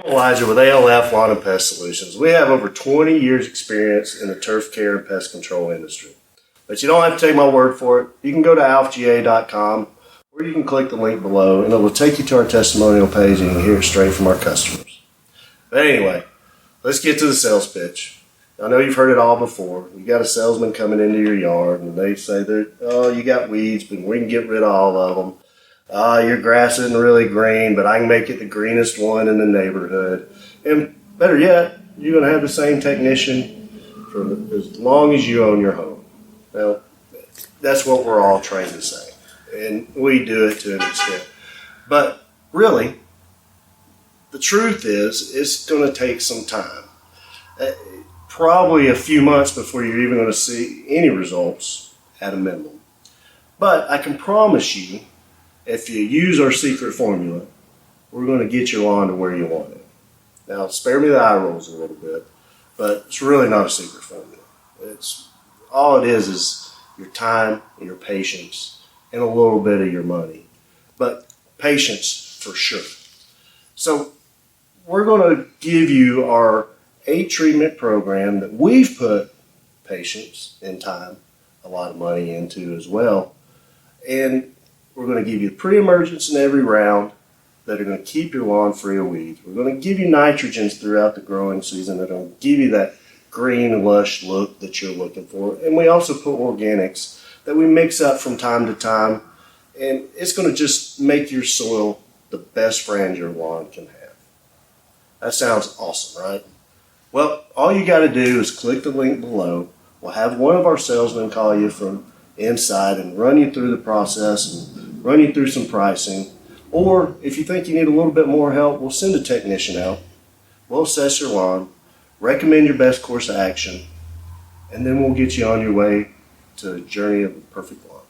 Elijah with ALF Lawn&Pest Solutions. We have over 20 years experience in the turf care and pest control industry. But you don't have to take my word for it. You can go to alfga.com or you can click the link below and it will take you to our testimonial page and you can hear it straight from our customers. But anyway, let's get to the sales pitch. I know you've heard it all before. You got a salesman coming into your yard and they say, "Oh, you got weeds, but we can get rid of all of them. Your grass isn't really green, but I can make it the greenest one in the neighborhood." And better yet, you're going to have the same technician for as long as you own your home. Now, that's what we're all trained to say. And we do it to an extent. But really, the truth is, it's going to take some time. Probably a few months before you're even going to see any results at a minimum. But I can promise you, if you use our secret formula, we're going to get your lawn to where you want it. Now, spare me the eye rolls a little bit, but it's really not a secret formula. All it is your time and your patience and a little bit of your money. But patience for sure. So we're going to give you our 8 treatment program that we've put patience and time, a lot of money into as well. And we're going to give you pre-emergence in every round that are going to keep your lawn free of weeds. We're going to give you nitrogens throughout the growing season that are going to give you that green, lush look that you're looking for. And we also put organics that we mix up from time to time. And it's going to just make your soil the best friend your lawn can have. That sounds awesome, right? Well, all you got to do is click the link below. We'll have one of our salesmen call you from inside and run you through the process and run you through some pricing. Or if you think you need a little bit more help, we'll send a technician out. We'll assess your lawn, recommend your best course of action, and then we'll get you on your way to a journey of a perfect lawn.